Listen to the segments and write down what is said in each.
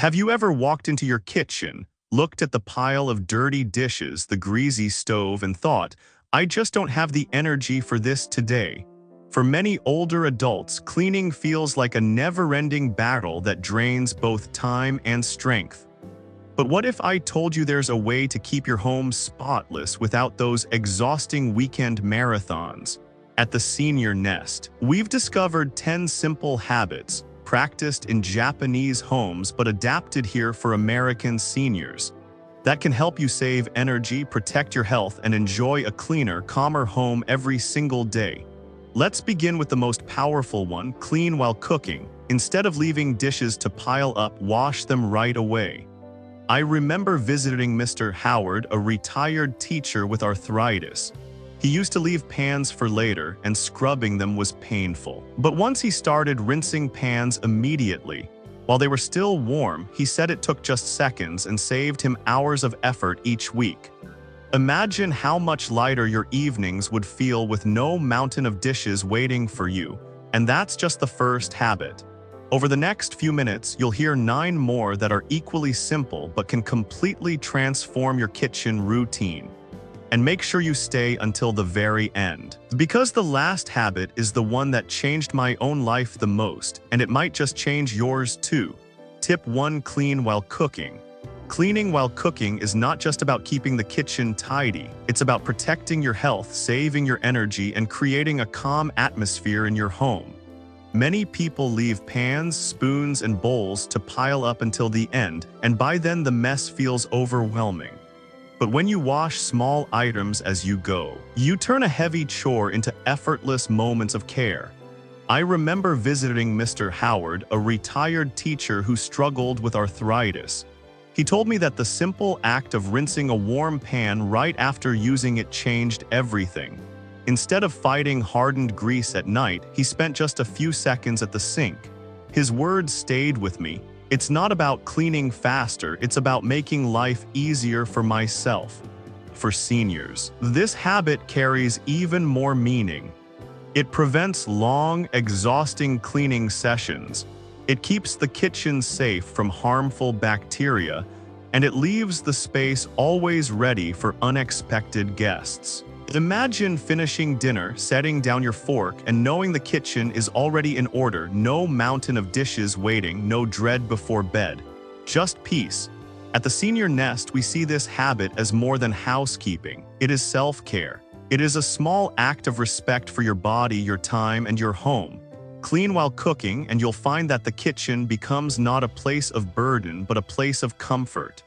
Have you ever walked into your kitchen, looked at the pile of dirty dishes, the greasy stove, and thought, I just don't have the energy for this today? For many older adults, cleaning feels like a never-ending battle that drains both time and strength. But what if I told you there's a way to keep your home spotless without those exhausting weekend marathons? At the Senior Nest, we've discovered 10 simple habits practiced in Japanese homes but adapted here for American seniors that can help you save energy, protect your health, and enjoy a cleaner, calmer home every single day. Let's begin with the most powerful one: clean while cooking. Instead of leaving dishes to pile up, wash them right away. I remember visiting Mr. Howard, a retired teacher with arthritis. He used to leave pans for later, and scrubbing them was painful. But once he started rinsing pans immediately, while they were still warm, he said it took just seconds and saved him hours of effort each week. Imagine how much lighter your evenings would feel with no mountain of dishes waiting for you. And that's just the first habit. Over the next few minutes, you'll hear 9 more that are equally simple but can completely transform your kitchen routine. And make sure you stay until the very end, because the last habit is the one that changed my own life the most, and it might just change yours too. Tip 1: clean while cooking. Cleaning while cooking is not just about keeping the kitchen tidy. It's about protecting your health, saving your energy, and creating a calm atmosphere in your home. Many people leave pans, spoons, and bowls to pile up until the end, and by then the mess feels overwhelming. But when you wash small items as you go, you turn a heavy chore into effortless moments of care. I remember visiting Mr. Howard, a retired teacher who struggled with arthritis. He told me that the simple act of rinsing a warm pan right after using it changed everything. Instead of fighting hardened grease at night, he spent just a few seconds at the sink. His words stayed with me. It's not about cleaning faster, it's about making life easier for myself. For seniors, this habit carries even more meaning. It prevents long, exhausting cleaning sessions. It keeps the kitchen safe from harmful bacteria, and it leaves the space always ready for unexpected guests. Imagine finishing dinner, setting down your fork, and knowing the kitchen is already in order. No mountain of dishes waiting, no dread before bed. Just peace. At the Senior Nest, we see this habit as more than housekeeping. It is self-care. It is a small act of respect for your body, your time, and your home. Clean while cooking, and you'll find that the kitchen becomes not a place of burden, but a place of comfort.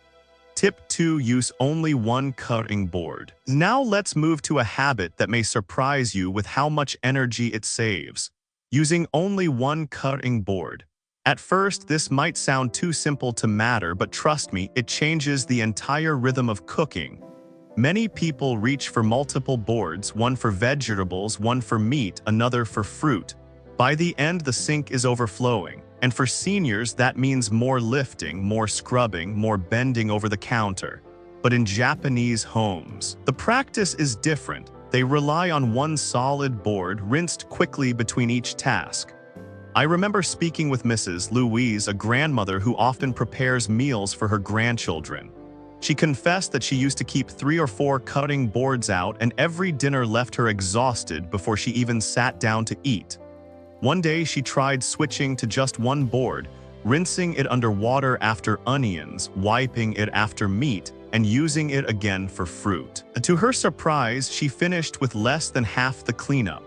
Tip 2: use only one cutting board. Now let's move to a habit that may surprise you with how much energy it saves. Using only one cutting board. At first, this might sound too simple to matter, but trust me, it changes the entire rhythm of cooking. Many people reach for multiple boards, one for vegetables, one for meat, another for fruit. By the end, the sink is overflowing. And for seniors, that means more lifting, more scrubbing, more bending over the counter. But in Japanese homes, the practice is different. They rely on one solid board, rinsed quickly between each task. I remember speaking with Mrs. Louise, a grandmother who often prepares meals for her grandchildren. She confessed that she used to keep 3 or 4 cutting boards out, and every dinner left her exhausted before she even sat down to eat. One day she tried switching to just one board, rinsing it under water after onions, wiping it after meat, and using it again for fruit. To her surprise, she finished with less than half the cleanup.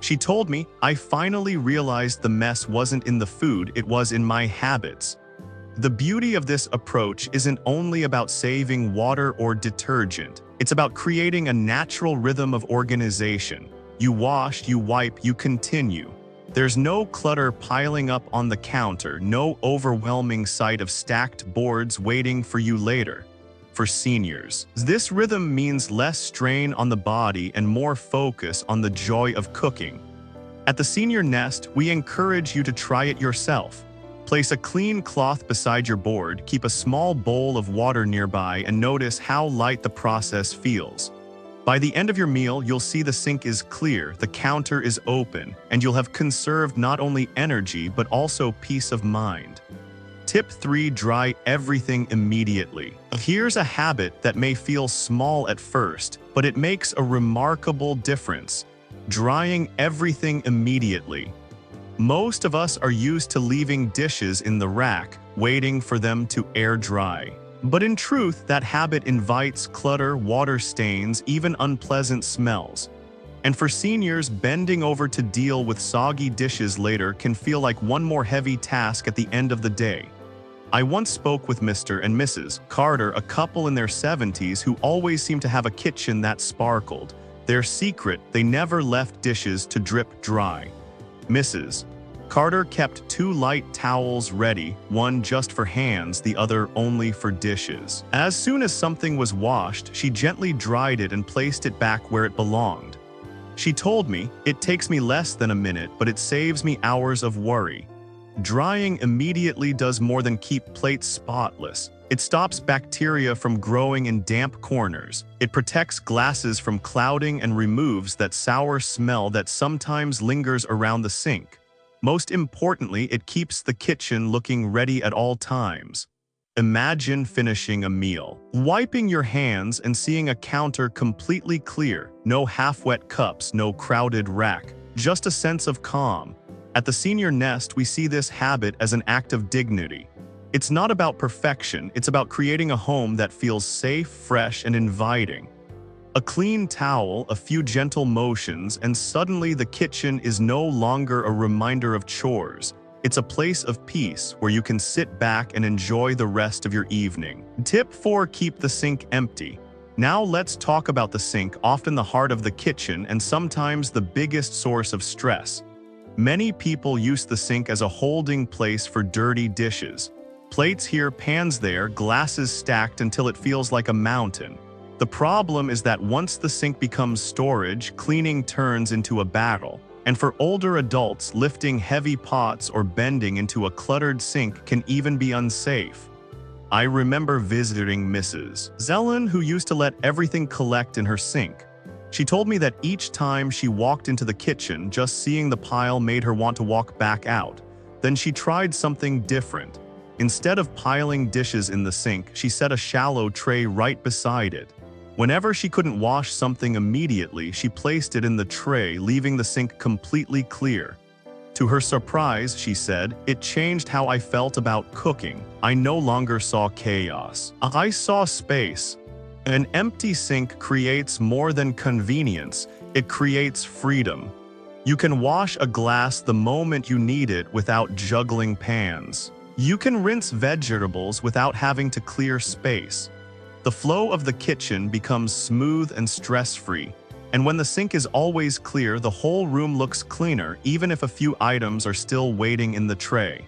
She told me, "I finally realized the mess wasn't in the food, it was in my habits." The beauty of this approach isn't only about saving water or detergent. It's about creating a natural rhythm of organization. You wash, you wipe, you continue. There's no clutter piling up on the counter, no overwhelming sight of stacked boards waiting for you later. For seniors, this rhythm means less strain on the body and more focus on the joy of cooking. At the Senior Nest, we encourage you to try it yourself. Place a clean cloth beside your board, keep a small bowl of water nearby, and notice how light the process feels. By the end of your meal, you'll see the sink is clear, the counter is open, and you'll have conserved not only energy but also peace of mind. Tip 3. Dry everything immediately. Here's a habit that may feel small at first, but it makes a remarkable difference. Drying everything immediately. Most of us are used to leaving dishes in the rack, waiting for them to air dry. But in truth, that habit invites clutter, water stains, even unpleasant smells. And for seniors, bending over to deal with soggy dishes later can feel like one more heavy task at the end of the day. I once spoke with Mr. and Mrs. Carter, a couple in their 70s who always seemed to have a kitchen that sparkled. Their secret, they never left dishes to drip dry. Mrs. Carter kept 2 light towels ready, one just for hands, the other only for dishes. As soon as something was washed, she gently dried it and placed it back where it belonged. She told me, "It takes me less than a minute, but it saves me hours of worry." Drying immediately does more than keep plates spotless. It stops bacteria from growing in damp corners. It protects glasses from clouding and removes that sour smell that sometimes lingers around the sink. Most importantly, it keeps the kitchen looking ready at all times. Imagine finishing a meal, wiping your hands and seeing a counter completely clear, no half-wet cups, no crowded rack, just a sense of calm. At the Senior Nest, we see this habit as an act of dignity. It's not about perfection, it's about creating a home that feels safe, fresh, and inviting. A clean towel, a few gentle motions, and suddenly the kitchen is no longer a reminder of chores. It's a place of peace where you can sit back and enjoy the rest of your evening. Tip 4. Keep the sink empty. Now let's talk about the sink, often the heart of the kitchen and sometimes the biggest source of stress. Many people use the sink as a holding place for dirty dishes. Plates here, pans there, glasses stacked until it feels like a mountain. The problem is that once the sink becomes storage, cleaning turns into a battle. And for older adults, lifting heavy pots or bending into a cluttered sink can even be unsafe. I remember visiting Mrs. Zellen, who used to let everything collect in her sink. She told me that each time she walked into the kitchen, just seeing the pile made her want to walk back out. Then she tried something different. Instead of piling dishes in the sink, she set a shallow tray right beside it. Whenever she couldn't wash something immediately, she placed it in the tray, leaving the sink completely clear. To her surprise, she said, "It changed how I felt about cooking. I no longer saw chaos. I saw space." An empty sink creates more than convenience, it creates freedom. You can wash a glass the moment you need it without juggling pans. You can rinse vegetables without having to clear space. The flow of the kitchen becomes smooth and stress-free, and when the sink is always clear, the whole room looks cleaner, even if a few items are still waiting in the tray.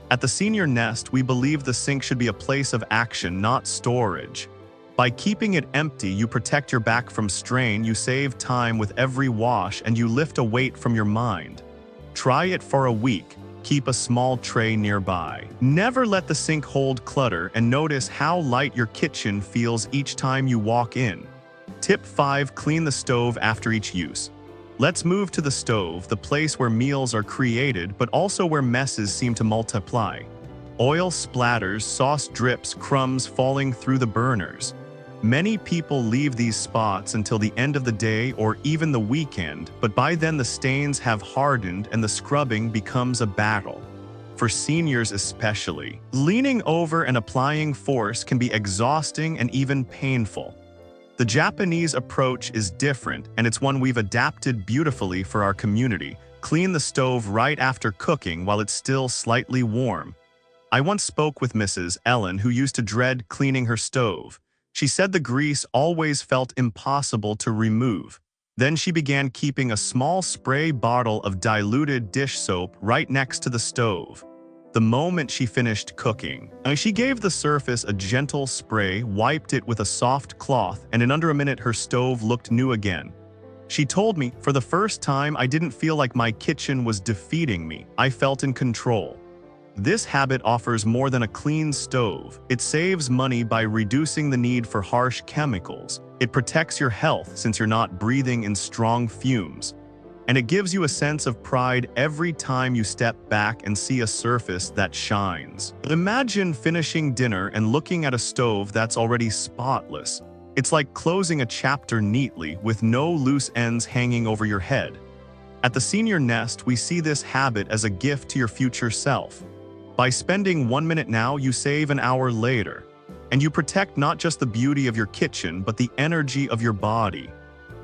At the Senior Nest, we believe the sink should be a place of action, not storage. By keeping it empty, you protect your back from strain, you save time with every wash, and you lift a weight from your mind. Try it for a week. Keep a small tray nearby. Never let the sink hold clutter, and notice how light your kitchen feels each time you walk in. Tip 5. Clean the stove after each use. Let's move to the stove, the place where meals are created, but also where messes seem to multiply. Oil splatters, sauce drips, crumbs falling through the burners. Many people leave these spots until the end of the day or even the weekend, but by then the stains have hardened and the scrubbing becomes a battle. For seniors especially, leaning over and applying force can be exhausting and even painful. The Japanese approach is different, and it's one we've adapted beautifully for our community. Clean the stove right after cooking while it's still slightly warm. I once spoke with Mrs. Ellen, who used to dread cleaning her stove. She said the grease always felt impossible to remove. Then she began keeping a small spray bottle of diluted dish soap right next to the stove. The moment she finished cooking, she gave the surface a gentle spray, wiped it with a soft cloth, and in under a minute her stove looked new again. She told me, "For the first time, I didn't feel like my kitchen was defeating me. I felt in control." This habit offers more than a clean stove. It saves money by reducing the need for harsh chemicals. It protects your health since you're not breathing in strong fumes. and it gives you a sense of pride every time you step back and see a surface that shines. Imagine finishing dinner and looking at a stove that's already spotless. It's like closing a chapter neatly with no loose ends hanging over your head. At the Senior Nest, we see this habit as a gift to your future self. By spending 1 minute now, you save an hour later. And you protect not just the beauty of your kitchen, but the energy of your body.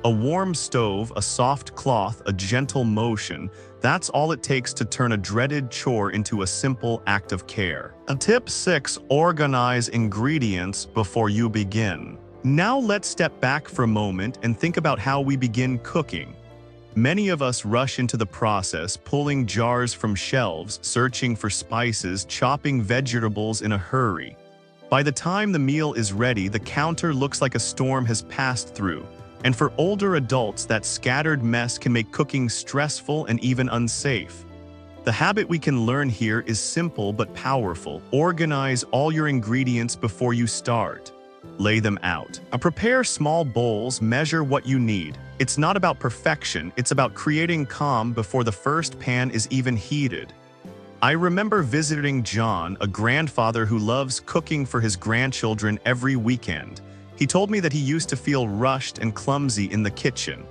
A warm stove, a soft cloth, a gentle motion, that's all it takes to turn a dreaded chore into a simple act of care. Tip 6. Organize ingredients before you begin. Now let's step back for a moment and think about how we begin cooking. Many of us rush into the process, pulling jars from shelves, searching for spices, chopping vegetables in a hurry. By the time the meal is ready, the counter looks like a storm has passed through. And for older adults, that scattered mess can make cooking stressful and even unsafe. The habit we can learn here is simple but powerful. Organize all your ingredients before you start. Lay them out. Prepare small bowls, measure what you need. It's not about perfection, it's about creating calm before the first pan is even heated. I remember visiting John, a grandfather who loves cooking for his grandchildren every weekend. He told me that he used to feel rushed and clumsy in the kitchen.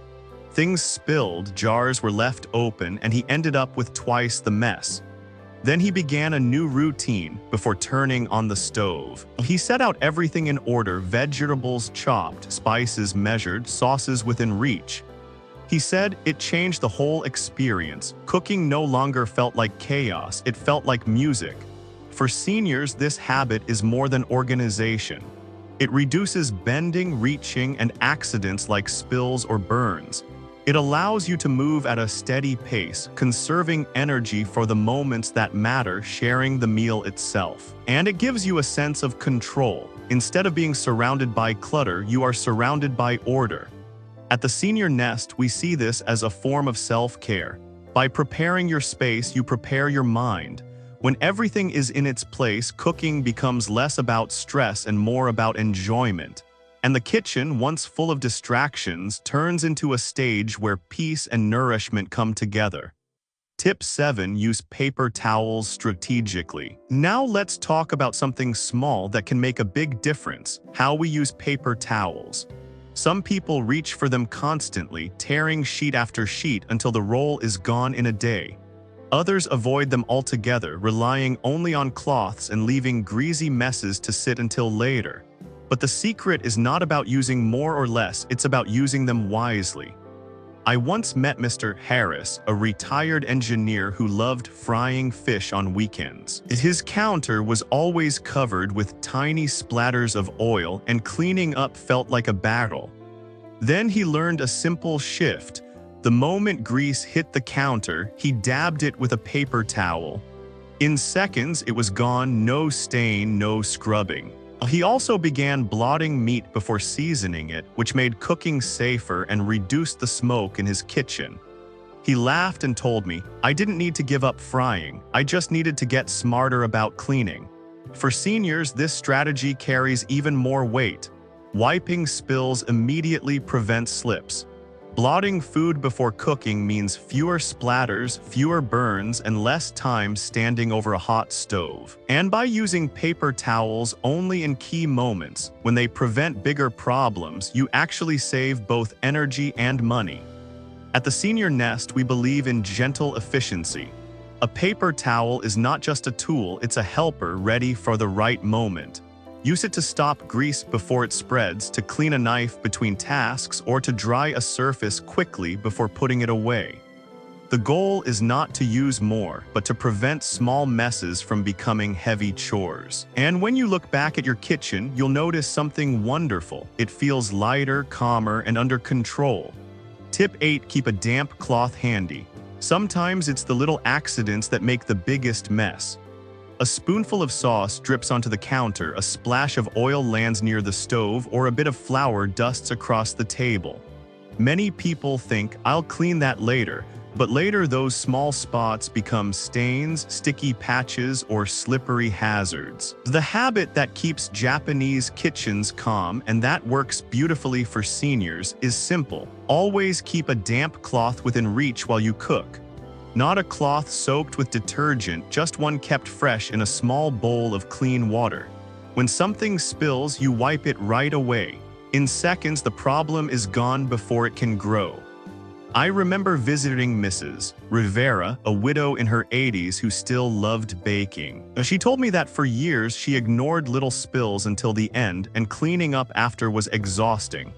Things spilled, jars were left open, and he ended up with twice the mess. Then he began a new routine before turning on the stove. He set out everything in order: vegetables chopped, spices measured, sauces within reach. He said it changed the whole experience. Cooking no longer felt like chaos, it felt like music. For seniors, this habit is more than organization. It reduces bending, reaching, and accidents like spills or burns. It allows you to move at a steady pace, conserving energy for the moments that matter, sharing the meal itself. And it gives you a sense of control. Instead of being surrounded by clutter, you are surrounded by order. At the Senior Nest, we see this as a form of self-care. By preparing your space, you prepare your mind. When everything is in its place, cooking becomes less about stress and more about enjoyment. And the kitchen, once full of distractions, turns into a stage where peace and nourishment come together. Tip 7. Use paper towels strategically. Now let's talk about something small that can make a big difference: how we use paper towels. Some people reach for them constantly, tearing sheet after sheet until the roll is gone in a day. Others avoid them altogether, relying only on cloths and leaving greasy messes to sit until later. But the secret is not about using more or less, it's about using them wisely. I once met Mr. Harris, a retired engineer who loved frying fish on weekends. His counter was always covered with tiny splatters of oil, and cleaning up felt like a battle. Then he learned a simple shift. The moment grease hit the counter, he dabbed it with a paper towel. In seconds, it was gone, no stain, no scrubbing. He also began blotting meat before seasoning it, which made cooking safer and reduced the smoke in his kitchen. He laughed and told me, "I didn't need to give up frying, I just needed to get smarter about cleaning." For seniors, this strategy carries even more weight. Wiping spills immediately prevents slips. Blotting food before cooking means fewer splatters, fewer burns, and less time standing over a hot stove. And by using paper towels only in key moments, when they prevent bigger problems, you actually save both energy and money. At the Senior Nest, we believe in gentle efficiency. A paper towel is not just a tool, it's a helper ready for the right moment. Use it to stop grease before it spreads, to clean a knife between tasks, or to dry a surface quickly before putting it away. The goal is not to use more, but to prevent small messes from becoming heavy chores. And when you look back at your kitchen, you'll notice something wonderful. It feels lighter, calmer, and under control. Tip 8. Keep a damp cloth handy. Sometimes it's the little accidents that make the biggest mess. A spoonful of sauce drips onto the counter, a splash of oil lands near the stove, or a bit of flour dusts across the table. Many people think, "I'll clean that later," But later those small spots become stains, sticky patches, or slippery hazards. The habit that keeps Japanese kitchens calm and that works beautifully for seniors is simple. Always keep a damp cloth within reach while you cook. Not a cloth soaked with detergent, just one kept fresh in a small bowl of clean water. When something spills, you wipe it right away. In seconds, the problem is gone before it can grow. I remember visiting Mrs. Rivera, a widow in her 80s who still loved baking. She told me that for years she ignored little spills until the end, and cleaning up after was exhausting.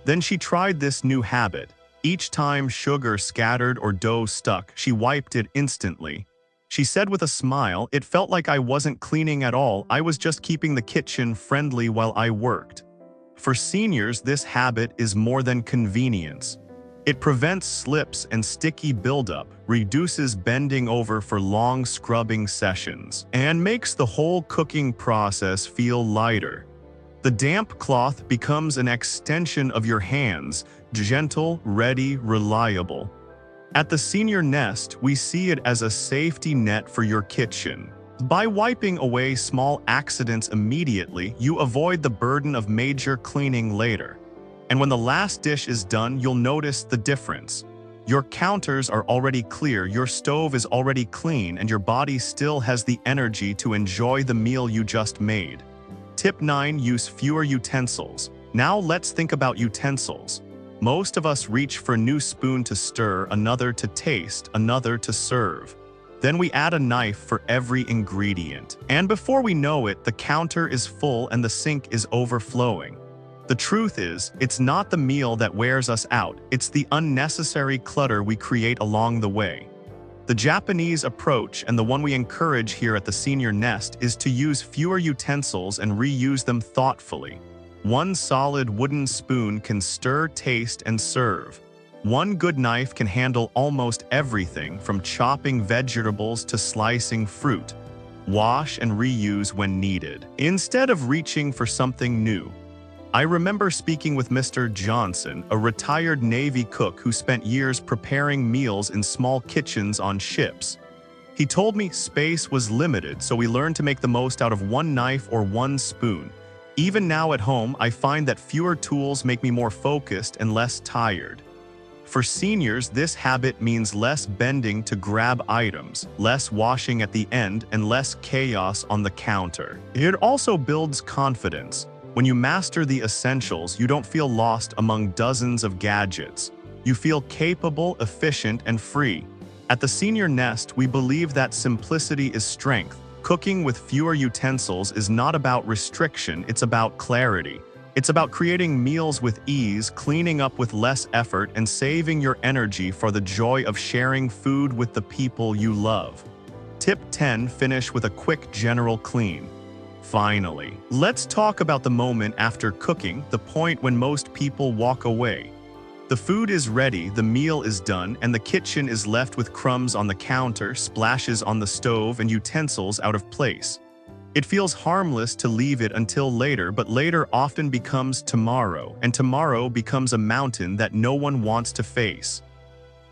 Then she tried this new habit. Each time sugar scattered or dough stuck, she wiped it instantly. She said with a smile, "It felt like I wasn't cleaning at all, I was just keeping the kitchen friendly while I worked." For seniors, this habit is more than convenience. It prevents slips and sticky buildup, reduces bending over for long scrubbing sessions, and makes the whole cooking process feel lighter. The damp cloth becomes an extension of your hands, gentle, ready, reliable. At the Senior Nest, we see it as a safety net for your kitchen. By wiping away small accidents immediately, you avoid the burden of major cleaning later. And when the last dish is done, you'll notice the difference. Your counters are already clear, your stove is already clean, and your body still has the energy to enjoy the meal you just made. Tip 9. Use fewer utensils. Now let's think about utensils. Most of us reach for a new spoon to stir, another to taste, another to serve. Then we add a knife for every ingredient. And before we know it, the counter is full and the sink is overflowing. The truth is, it's not the meal that wears us out, it's the unnecessary clutter we create along the way. The Japanese approach, and the one we encourage here at the Senior Nest, is to use fewer utensils and reuse them thoughtfully. One solid wooden spoon can stir, taste, and serve. One good knife can handle almost everything, from chopping vegetables to slicing fruit. Wash and reuse when needed, instead of reaching for something new. I remember speaking with Mr. Johnson, a retired Navy cook who spent years preparing meals in small kitchens on ships. He told me space was limited, so we learned to make the most out of one knife or one spoon. Even now at home, I find that fewer tools make me more focused and less tired. For seniors, this habit means less bending to grab items, less washing at the end, and less chaos on the counter. It also builds confidence. When you master the essentials, you don't feel lost among dozens of gadgets. You feel capable, efficient, and free. At the Senior Nest, we believe that simplicity is strength. Cooking with fewer utensils is not about restriction, it's about clarity. It's about creating meals with ease, cleaning up with less effort, and saving your energy for the joy of sharing food with the people you love. Tip 10. Finish with a quick general clean. Finally, let's talk about the moment after cooking, the point when most people walk away. The food is ready, the meal is done, and the kitchen is left with crumbs on the counter, splashes on the stove, and utensils out of place. It feels harmless to leave it until later, but later often becomes tomorrow, and tomorrow becomes a mountain that no one wants to face.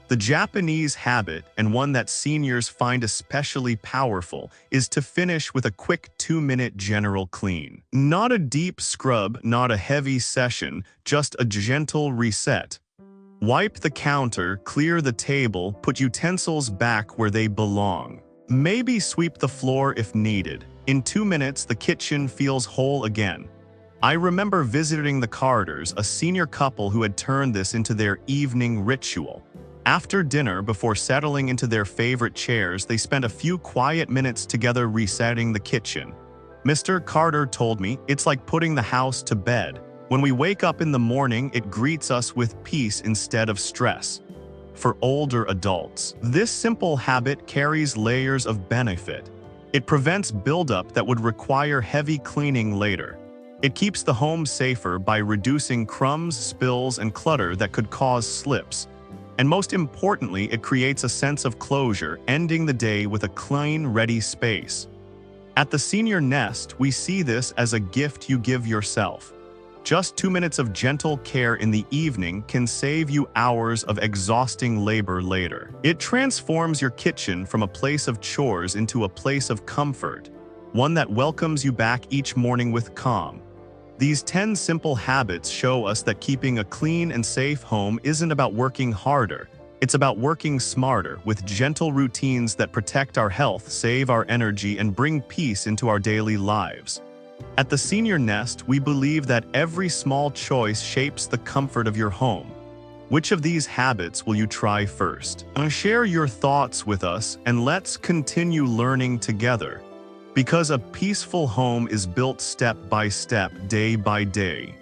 The Japanese habit, and one that seniors find especially powerful, is to finish with a quick 2-minute general clean. Not a deep scrub, not a heavy session, just a gentle reset. Wipe the counter, clear the table, put utensils back where they belong. Maybe sweep the floor if needed. In 2 minutes, the kitchen feels whole again. I remember visiting the Carters, a senior couple who had turned this into their evening ritual. After dinner, before settling into their favorite chairs, they spent a few quiet minutes together resetting the kitchen. Mr. Carter told me, "It's like putting the house to bed. When we wake up in the morning, it greets us with peace instead of stress." For older adults, this simple habit carries layers of benefit. It prevents buildup that would require heavy cleaning later. It keeps the home safer by reducing crumbs, spills, and clutter that could cause slips. And most importantly, it creates a sense of closure, ending the day with a clean, ready space. At the Senior Nest, we see this as a gift you give yourself. Just 2 minutes of gentle care in the evening can save you hours of exhausting labor later. It transforms your kitchen from a place of chores into a place of comfort, one that welcomes you back each morning with calm. These 10 simple habits show us that keeping a clean and safe home isn't about working harder. It's about working smarter, with gentle routines that protect our health, save our energy, and bring peace into our daily lives. At the Senior Nest, we believe that every small choice shapes the comfort of your home. Which of these habits will you try first? Share your thoughts with us, and let's continue learning together. Because a peaceful home is built step by step, day by day.